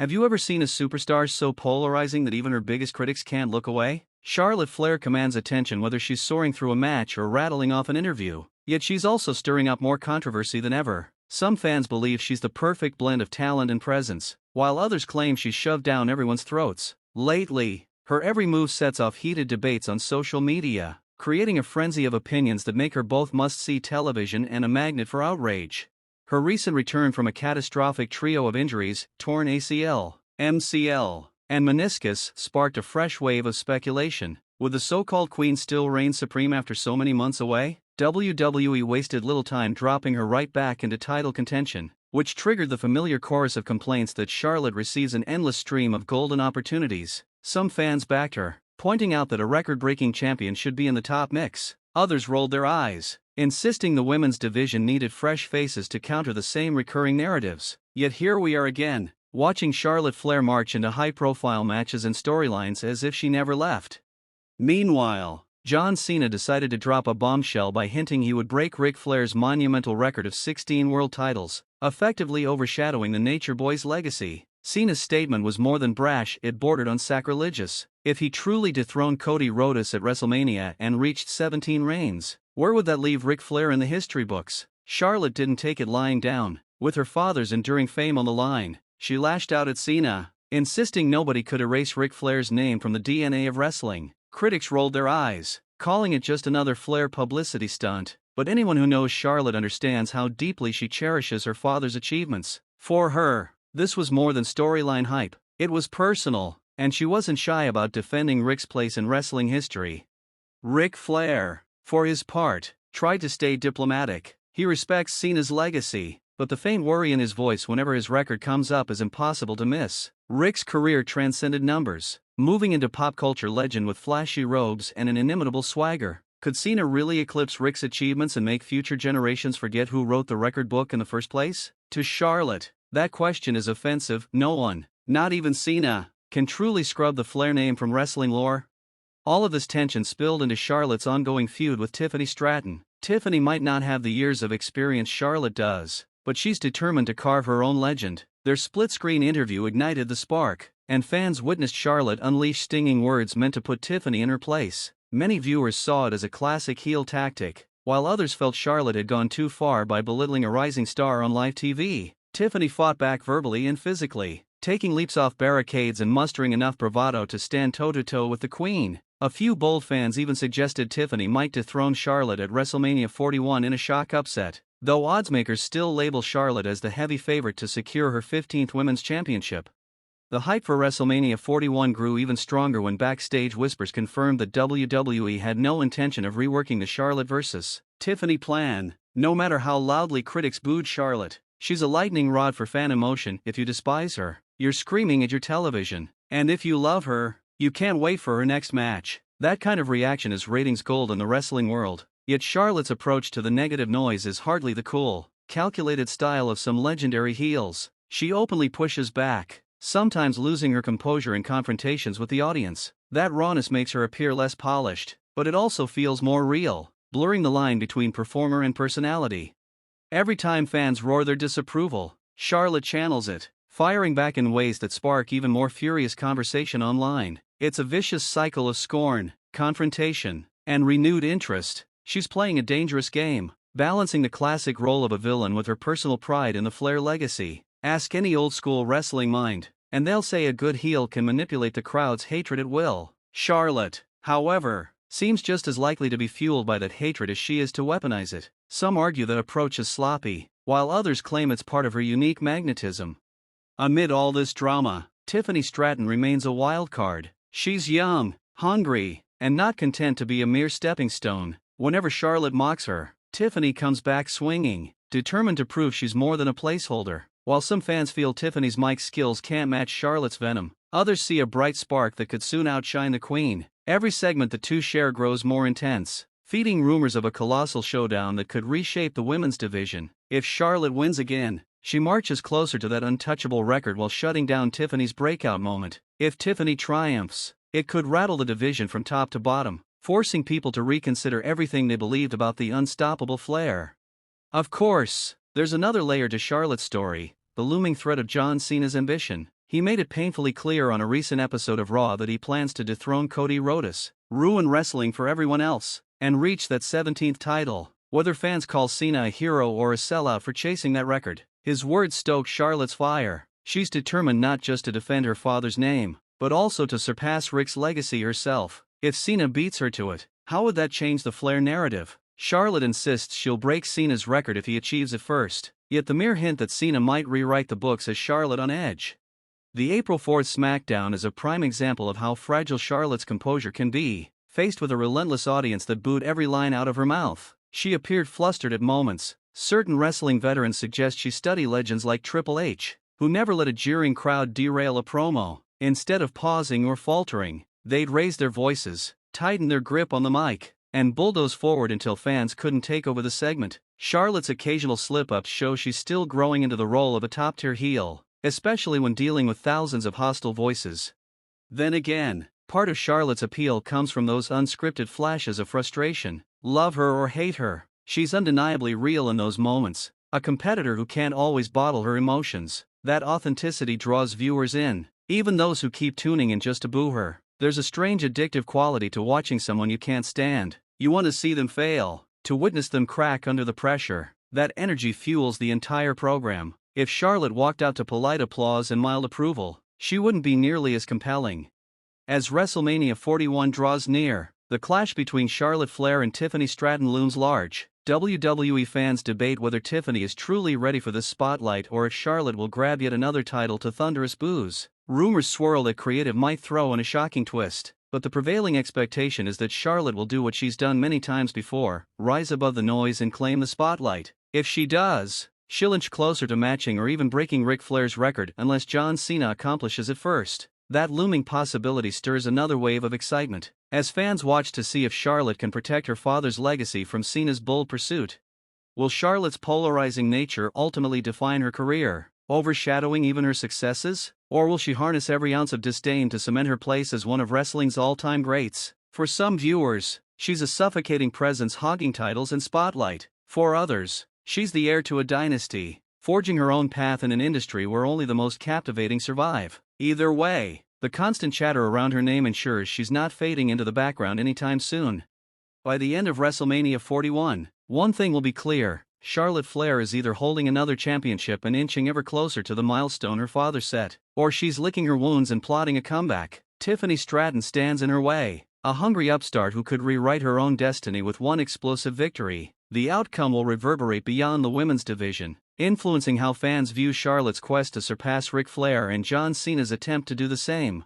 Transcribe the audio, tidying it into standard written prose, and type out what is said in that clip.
Have you ever seen a superstar so polarizing that even her biggest critics can't look away? Charlotte Flair commands attention whether she's soaring through a match or rattling off an interview, yet she's also stirring up more controversy than ever. Some fans believe she's the perfect blend of talent and presence, while others claim she's shoved down everyone's throats. Lately, her every move sets off heated debates on social media, creating a frenzy of opinions that make her both must-see television and a magnet for outrage. Her recent return from a catastrophic trio of injuries, torn ACL, MCL, and meniscus, sparked a fresh wave of speculation. Would the so-called Queen still reign supreme after so many months away? WWE wasted little time dropping her right back into title contention, which triggered the familiar chorus of complaints that Charlotte receives an endless stream of golden opportunities. Some fans backed her, pointing out that a record-breaking champion should be in the top mix. Others rolled their eyes, insisting the women's division needed fresh faces to counter the same recurring narratives. Yet here we are again, watching Charlotte Flair march into high-profile matches and storylines as if she never left. Meanwhile, John Cena decided to drop a bombshell by hinting he would break Ric Flair's monumental record of 16 world titles, effectively overshadowing the Nature Boy's legacy. Cena's statement was more than brash, it bordered on sacrilegious. If he truly dethroned Cody Rhodes at WrestleMania and reached 17 reigns, where would that leave Ric Flair in the history books? Charlotte didn't take it lying down. With her father's enduring fame on the line, she lashed out at Cena, insisting nobody could erase Ric Flair's name from the DNA of wrestling. Critics rolled their eyes, calling it just another Flair publicity stunt, but anyone who knows Charlotte understands how deeply she cherishes her father's achievements. For her, this was more than storyline hype. It was personal, and she wasn't shy about defending Ric's place in wrestling history. Ric Flair, for his part, tried to stay diplomatic. He respects Cena's legacy, but the faint worry in his voice whenever his record comes up is impossible to miss. Ric's career transcended numbers, moving into pop culture legend with flashy robes and an inimitable swagger. Could Cena really eclipse Ric's achievements and make future generations forget who wrote the record book in the first place? To Charlotte, that question is offensive. No one, not even Cena, can truly scrub the Flair name from wrestling lore. All of this tension spilled into Charlotte's ongoing feud with Tiffany Stratton. Tiffany might not have the years of experience Charlotte does, but she's determined to carve her own legend. Their split-screen interview ignited the spark, and fans witnessed Charlotte unleash stinging words meant to put Tiffany in her place. Many viewers saw it as a classic heel tactic, while others felt Charlotte had gone too far by belittling a rising star on live TV. Tiffany fought back verbally and physically, taking leaps off barricades and mustering enough bravado to stand toe-to-toe with the Queen. A few bold fans even suggested Tiffany might dethrone Charlotte at WrestleMania 41 in a shock upset, though oddsmakers still label Charlotte as the heavy favorite to secure her 15th Women's Championship. The hype for WrestleMania 41 grew even stronger when backstage whispers confirmed that WWE had no intention of reworking the Charlotte vs. Tiffany plan. No matter how loudly critics booed Charlotte, she's a lightning rod for fan emotion. If you despise her, you're screaming at your television. And if you love her, you can't wait for her next match. That kind of reaction is ratings gold in the wrestling world. Yet Charlotte's approach to the negative noise is hardly the cool, calculated style of some legendary heels. She openly pushes back, sometimes losing her composure in confrontations with the audience. That rawness makes her appear less polished, but it also feels more real, blurring the line between performer and personality. Every time fans roar their disapproval, Charlotte channels it, firing back in ways that spark even more furious conversation online. It's a vicious cycle of scorn, confrontation, and renewed interest. She's playing a dangerous game, balancing the classic role of a villain with her personal pride in the Flair legacy. Ask any old-school wrestling mind, and they'll say a good heel can manipulate the crowd's hatred at will. Charlotte, however, seems just as likely to be fueled by that hatred as she is to weaponize it. Some argue that approach is sloppy, while others claim it's part of her unique magnetism. Amid all this drama, Tiffany Stratton remains a wild card. She's young, hungry, and not content to be a mere stepping stone. Whenever Charlotte mocks her, Tiffany comes back swinging, determined to prove she's more than a placeholder. While some fans feel Tiffany's mic skills can't match Charlotte's venom, others see a bright spark that could soon outshine the Queen. Every segment the two share grows more intense, feeding rumors of a colossal showdown that could reshape the women's division. If Charlotte wins again, she marches closer to that untouchable record while shutting down Tiffany's breakout moment. If Tiffany triumphs, it could rattle the division from top to bottom, forcing people to reconsider everything they believed about the unstoppable Flair. Of course, there's another layer to Charlotte's story, the looming threat of John Cena's ambition. He made it painfully clear on a recent episode of Raw that he plans to dethrone Cody Rhodes, ruin wrestling for everyone else, and reach that 17th title, whether fans call Cena a hero or a sellout for chasing that record. His words stoked Charlotte's fire. She's determined not just to defend her father's name, but also to surpass Rick's legacy herself. If Cena beats her to it, how would that change the Flair narrative? Charlotte insists she'll break Cena's record if he achieves it first, yet the mere hint that Cena might rewrite the books has Charlotte on edge. The April 4th Smackdown is a prime example of how fragile Charlotte's composure can be, faced with a relentless audience that booed every line out of her mouth. She appeared flustered at moments. Certain wrestling veterans suggest she studied legends like Triple H, who never let a jeering crowd derail a promo. Instead of pausing or faltering, they'd raise their voices, tighten their grip on the mic, and bulldoze forward until fans couldn't take over the segment. Charlotte's occasional slip-ups show she's still growing into the role of a top-tier heel, especially when dealing with thousands of hostile voices. Then again, part of Charlotte's appeal comes from those unscripted flashes of frustration. Love her or hate her, she's undeniably real in those moments, a competitor who can't always bottle her emotions. That authenticity draws viewers in, even those who keep tuning in just to boo her. There's a strange addictive quality to watching someone you can't stand. You want to see them fail, to witness them crack under the pressure. That energy fuels the entire program. If Charlotte walked out to polite applause and mild approval, she wouldn't be nearly as compelling. As WrestleMania 41 draws near, the clash between Charlotte Flair and Tiffany Stratton looms large. WWE fans debate whether Tiffany is truly ready for this spotlight or if Charlotte will grab yet another title to thunderous boos. Rumors swirl that creative might throw in a shocking twist, but the prevailing expectation is that Charlotte will do what she's done many times before, rise above the noise and claim the spotlight. If she does, she'll inch closer to matching or even breaking Ric Flair's record unless John Cena accomplishes it first. That looming possibility stirs another wave of excitement, as fans watch to see if Charlotte can protect her father's legacy from Cena's bold pursuit. Will Charlotte's polarizing nature ultimately define her career, overshadowing even her successes? Or will she harness every ounce of disdain to cement her place as one of wrestling's all-time greats? For some viewers, she's a suffocating presence hogging titles and spotlight. For others, she's the heir to a dynasty, forging her own path in an industry where only the most captivating survive. Either way, the constant chatter around her name ensures she's not fading into the background anytime soon. By the end of WrestleMania 41, one thing will be clear: Charlotte Flair is either holding another championship and inching ever closer to the milestone her father set, or she's licking her wounds and plotting a comeback. Tiffany Stratton stands in her way, a hungry upstart who could rewrite her own destiny with one explosive victory. The outcome will reverberate beyond the women's division, influencing how fans view Charlotte's quest to surpass Ric Flair and John Cena's attempt to do the same.